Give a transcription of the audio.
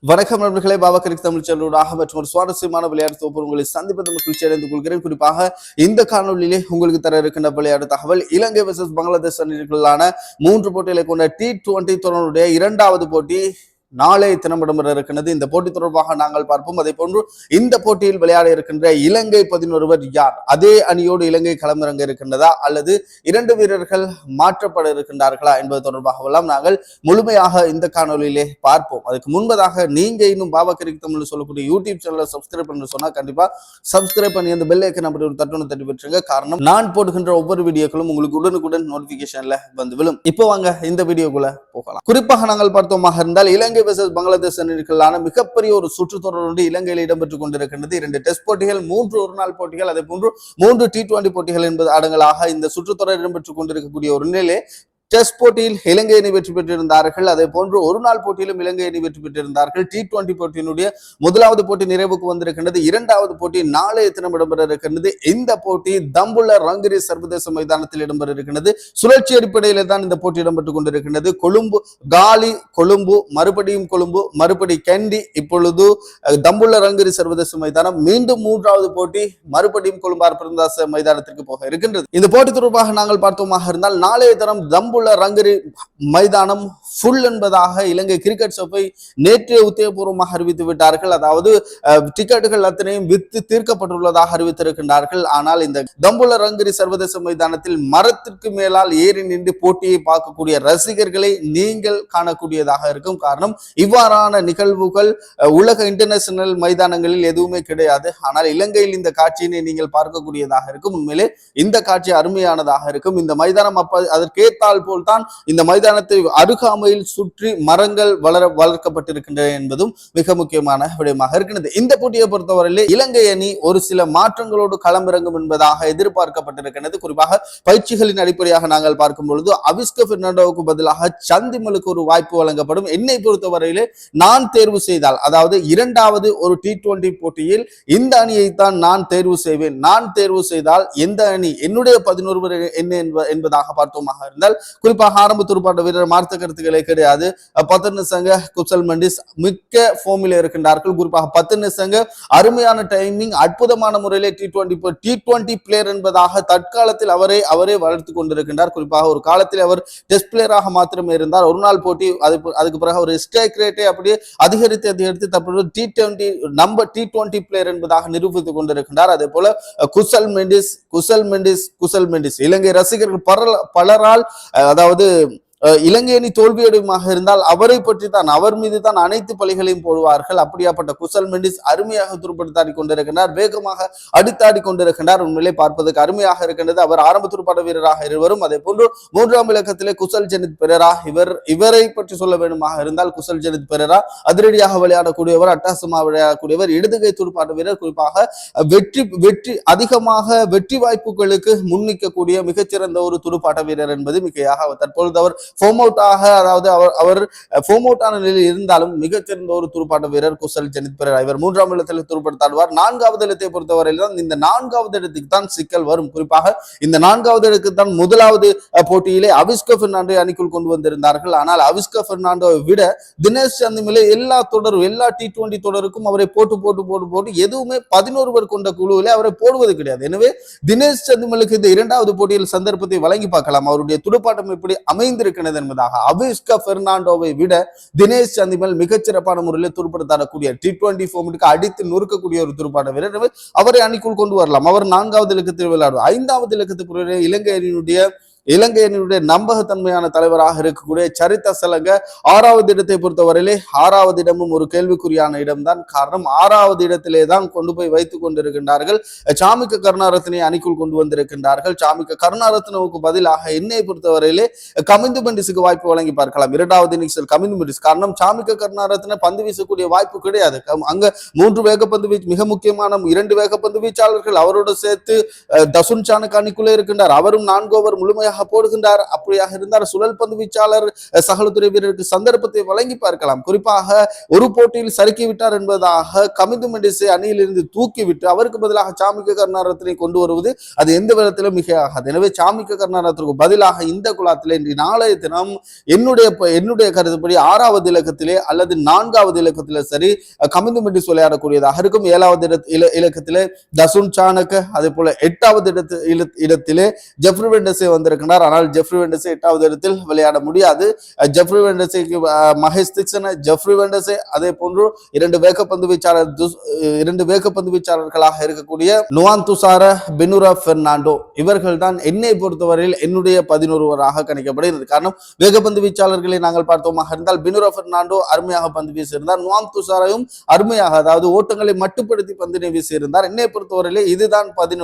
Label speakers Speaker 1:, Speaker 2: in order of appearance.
Speaker 1: வணக்கம் நண்பர்களே, பாபா கிரிக் தமிழ் சேனலூடாக மற்றும் ஒரு சுவாரஸ்யமான விளையாட்டு தொகுப்பு உங்களை சந்திப்பது மகிழ்ச்சி அடைந்து கொள்கிறேன். குறிப்பாக இந்த காணொலியிலே உங்களுக்கு தர இருக்கின்ற விளையாட்டு தகவல் இலங்கை வெர்சஸ் பங்களாதேஷ் அணிகளுக்கான 3 போட்டிகளை கொண்ட T20 தொடருடைய இரண்டாவது போட்டி நாளை தினம் இடம்பெற இருக்கின்றது. இந்த போட்டி தொடர்பாக நாங்கள் பார்ப்போம். அதே போன்று இந்த போட்டியில் விளையாட இருக்கின்ற இலங்கை 11 யார்? அதே அணியோடு இலங்கை களமிறங்க இருக்கின்றதா அல்லது 2 வீரர்கள் மாற்றப்பட இருக்கின்றார்களா என்பது தொடர்பாக நாங்கள் முழுமையாக இந்த காணொலியிலே பார்ப்போம். அதுக்கு முன்பதாக நீங்க இன்னும் பாபா கிரிக் தமிழ் சொல்லக்கூடிய யூடியூப் சேனலை சப்ஸ்கிரைப் பண்ண சொன்னா கண்டிப்பா சப்ஸ்கிரைப் பண்ணி அந்த பெல் ஐக்கன் அப்படி ஒரு தட்டி பெற்றுங்க. காரணம் நான் போடுகின்ற ஒவ்வொரு வீடியோக்களும் உங்களுக்கு உடனுக்குடன் நோட்டிபிகேஷன்ல வந்து விழும். இப்போ வாங்க இந்த வீடியோக்குள்ள போகலாம். குறிப்பாக நாங்கள் பார்த்தோமாக இருந்தால் இலங்கை வெர்சஸ் பங்களாதேஷ் அணிகளுக்கான மிகப்பெரிய ஒரு சுற்றுத்தொடர் இலங்கையில் இடம்பெற்றுக் கொண்டிருக்கின்றது. 2 டெஸ்ட் போட்டிகள், 3 ஒருநாள் போட்டிகள், அதே போன்று 3 T20 போட்டிகள் என்பது அடங்கலாக இந்த சுற்றுத்தொடர் இடம்பெற்றுக் கொண்டிருக்கக்கூடிய ஒரு நிலையிலே டெஸ்ட் போட்டியில் இலங்கை அணி வெற்றி பெற்றிருந்தார்கள். அதே போன்று ஒரு நாள் போட்டியிலும் இலங்கை அணி வெற்றி பெற்றிருந்தார்கள். T20 போட்டியினுடைய முதலாவது போட்டி நிறைவுக்கு வந்திருக்கின்றது. இரண்டாவது போட்டி நாளைய தினம் இடம்பெற இருக்கின்றது. இந்த போட்டி தம்புள்ள ரங்கரி சர்வதேச மைதானத்தில் இடம்பெற இருக்கின்றது. சுழற்சி அடிப்படையில் தான் இந்த போட்டி இடம்பெற்றுக் கொண்டிருக்கின்றது. கொழும்பு காலி, கொழும்பு, மறுபடியும் கொழும்பு, மறுபடி கண்டி, இப்பொழுது தம்புள்ள ரங்கரி சர்வதேச மைதானம், மீண்டும் 3வது போட்டி மறுபடியும் கொழும்பார் பிரதேச மைதானத்திற்கு போக இருக்கின்றது. இந்த போட்டி தொடர்பாக நாங்கள் பார்த்தோமாக இருந்தால் நாளைய தினம் தம்புள்ள ரங்கரி மைதானம் ஃபுல் என்பதாக இலங்கை கிரிக்கெட் சபை நேற்று உத்தியோகபூர்வமாக அறிவித்து விட்டார்கள். அதாவது டிக்கெட்டுகள் அத்தனையும் வித்து தீர்க்கப்பட்டுள்ளதாக அறிவித்திருக்கின்றார்கள். ஆனால் இந்த தம்புள்ள ரங்கரி சர்வதேச மைதானத்தில் மரத்திற்கு மேலால் ஏறி நின்று போட்டியை பார்க்கக்கூடிய ரசிகர்களை நீங்கள் காணக்கூடியதாக இருக்கும். காரணம், இவ்வாறான நிகழ்வுகள் உலக இன்டர்நேஷனல் மைதானங்களில் எதுவுமே கிடையாது. ஆனால் இலங்கையில் இந்த காட்சியினை நீங்கள் பார்க்கக்கூடியதாக இருக்கும். உண்மையிலே இந்த காட்சி அருமையானதாக இருக்கும். இந்த மைதானம் அதற்கேற்றால் போல்தான் இந்த மைதானத்தை அருகாமையில் சுற்றி மரங்கள் வளர்க்கப்பட்டிருக்கின்றன என்பதும் மிக முக்கியமான விடயமாக இருக்கிறது. இந்த போட்டியை பொறுத்தவரையிலே இலங்கை அணி ஒரு சில மாற்றங்களோடு களமிறங்கும் என்பதாக எதிர்பார்க்கப்பட்டிருக்கிறது. குறிப்பாக பயிற்சிகளின் அடிப்படையாக நாங்கள் பார்க்கும் பொழுது அவிஸ்க பெர்னாண்டோவுக்கு பதிலாக சந்திமலுக்கு ஒரு வாய்ப்பு வழங்கப்படும். என்னை பொறுத்தவரையிலே நான் தேர்வு செய்தால், அதாவது இரண்டாவது ஒரு T20 போட்டியில் இந்த அணியைத்தான் நான் தேர்வு செய்வேன். நான் தேர்வு செய்தால் எந்த அணி என்னுடைய 11 என்ன என்பதாக பார்த்தோமாக இருந்தால் குறிப்பாக ஆரம்ப துடுப்பாட்ட வீரர் மார்த்த கருத்துக்களே கிடையாது. 10 நிசங்க குசல் மெண்டிஸ் மிக்க ஃபோமில் இருக்கின்றார்கள். குறிப்பாக 10 நிசங்க அருமையான டைமிங், அற்புதமான முறையிலே T20 பிளேயர் என்பதாக தற்காலத்தில் அவரே வளர்த்து கொண்டிருக்கின்றார். குறிப்பாக ஒரு காலத்தில் அவர் டெஸ்ட் பிளேயராக மாத்திரமே இருந்தார். ஒரு நாள் போட்டி அதுக்கு பிறகு ஒரு ஸ்ட்ரைக் ரேட்டை அப்படியே அதிகரித்து தற்போது T20 பிளேயர் என்பதாக நிரூபித்துக் கொண்டிருக்கின்றார். அதே போல குசல் மெண்டிஸ் இலங்கை ரசிகர்கள் பலரால், அதாவது இலங்கை அணி தோல்வியடையுமாக இருந்தால் அவரை பற்றி தான், அவர் மீது தான் அனைத்து பழிகளையும் போடுவார்கள். அப்படியாப்பட்ட குசல் மெண்டிஸ் அருமையாக துடுப்படுத்தாடி கொண்டிருக்கின்றார், வேகமாக அடித்தாடி கொண்டிருக்கின்றார். உண்மையிலே பார்ப்பதற்கு அருமையாக இருக்கின்றது. அவர் ஆரம்ப துடுப்பாட்ட வீரராக இருவரும். அதே போன்று 3ஆம் இலக்கத்திலே குசல் ஜெனித் பெரேரா, இவரை பற்றி சொல்ல வேண்டுமாக இருந்தால் குசல் ஜெனித் பெரேரா அதிரடியாக விளையாடக்கூடியவர், அட்டாசமாக விளையாடக்கூடியவர், இடதுகை துடுப்பாட்ட வீரர். குறிப்பாக அதிகமாக வெற்றி வாய்ப்புகளுக்கு முன்னிக்கக்கூடிய மிகச்சிறந்த ஒரு துடுப்பாட்ட வீரர் என்பது மிகையாக. தற்பொழுது அவர் அதாவது அவர் ஃபோம் அவுட் ஆன நிலையில் இருந்தாலும் மிகச்சிறந்த ஒரு துடுப்பாட்ட வீரர் குசல் ஜெனித் பெரேரா. இவர் 3ஆம் இடத்தில் துடுப்படுத்தாடுவார். 4வது இடத்தை பொறுத்தவரையில் தான் இந்த 4வது இடத்துக்கு தான் சிக்கல் வரும். குறிப்பாக இந்த 4வது இடத்துக்கு தான் முதலாவது போட்டியிலே அவிஸ்க பெர்னாண்டோ அணிக்குள் கொண்டு வந்திருந்தார்கள். ஆனால் அவிஸ்க பெர்னாண்டோவை விட தினேஷ் சந்திமலே எல்லா T20 தொடருக்கும் அவரை போட்டு எதுவுமே 11 கொண்ட குழுவிலே அவரை போடுவது கிடையாது. எனவே தினேஷ் சந்திமலுக்கு இந்த 2வது போட்டியில் சந்தர்ப்பத்தை வழங்கி பார்க்கலாம். அவருடைய துடுப்பாட்டம் எப்படி அமைந்திருக்கிறது என்பதாக. அவிஸ்க பெர்னாண்டோவை விட தினேஷ் சந்திமல் மிகச்சிறப்பான முறையில் துடுப்படுத்தாடக்கூடிய T20 ஃபார்மேட்டுக்கு அடித்து நொறுக்கக்கூடிய ஒரு துடுப்பாட்ட வீரர். அவரை அணிக்குள் கொண்டு வரலாம். அவர் 4வது இலக்கத்தில் விளையாடுவார். 5வது இலக்கத்துக்கு இலங்கை அணியுடைய நம்பகத்தன்மையான தலைவராக இருக்கக்கூடிய சரித்த சலங்க 6வது இடத்தை பொறுத்தவரையிலே 6வது இடமும் ஒரு கேள்விக்குறியான இடம்தான். காரணம், 6வது இடத்திலே தான் கொண்டு போய் வைத்துக் கொண்டிருக்கின்றார்கள். சாமிக்க கருணாரத்னை அணிக்குள் கொண்டு வந்திருக்கின்றார்கள். சாமிக்க கருணாரத்னவுக்கு பதிலாக என்னை பொறுத்தவரையிலே கமிந்து மெண்டிஸுக்கு வாய்ப்பு வழங்கி பார்க்கலாம். 2வது இன்னிங்ஸில் கமிந்து மெண்டிஸ். காரணம், சாமிக்க கருணாரத்ன பந்து வீசக்கூடிய வாய்ப்பு கிடையாது. அங்க 3 வேகப்பந்து வீச்சு, மிக முக்கியமான 2 வேகப்பந்து வீச்சாளர்கள் அவரோடு சேர்த்து தசுன் சானக் அணிக்குள்ளே இருக்கின்றார். அவரும் 4 ஓவர் முழுமையாக நேரடியாக போடுகின்றார். அப்படியாக இருந்தால் சுழல் பந்து வீச்சாளர் சகலத்துறை வீரருக்கு சந்தர்ப்பத்தை வழங்கி பார்க்கலாம். குறிப்பாக ஒரு போட்டியில் சறுக்கிவிட்டார் என்பதாக கமிந்து மெண்டிஸை அணியிலிருந்து தூக்கிவிட்டு அவருக்கு பதிலாக சாமிக்க கருணாரத்னை கொண்டு வருவது அது எந்த விதத்திலும் மிக ஆகாது. எனவே சாமிக்க கருணாரத்னுக்கு பதிலாக இந்த குழாத்திலே இன்று நாளைய தினம் என்னுடைய கருத்துப்படி 6வது இலக்கத்திலே அல்லது 4வது இலக்கத்திலே சரி கமிந்து மெண்டிஸ் விளையாடக்கூடியதாக இருக்கும். 7வது இலக்கத்திலே தசுன் சாணக்க, அதே போல 8வது இடத்திலே ஜெஃப்ரி வெண்டஸே வந்திருக்கிறார். ஆனால் ஜெஃப்ரி வெண்டஸே 8வது இடத்தில் விளையாட முடியாது. ஜெஃப்ரி வெண்டஸேக்கு மகேஷ் திக்சன், ஜெஃப்ரி வெண்டஸே, அதே போன்று இரண்டு வேகப்பந்து வீச்சாளர்களாக இருக்கக்கூடிய நுவான் துசார, பெனுரா பெர்னாண்டோ, இவர்கள் தான் என்னை பொறுத்தவரையில் என்னுடைய 11 கணிக்கப்படுகிறது. காரணம், வேகப்பந்து வீச்சாளர்களை நாங்கள் பார்த்தோமாக இருந்தால் பெனுரா பெர்னாண்டோ அருமையாக பந்து வீசியிருந்தார். நுவான் துசாரையும் அருமையாக, அதாவது ஓட்டங்களை மட்டுப்படுத்தி பந்தினை வீசியிருந்தார். என்னை பொறுத்தவரையிலே இதுதான் 11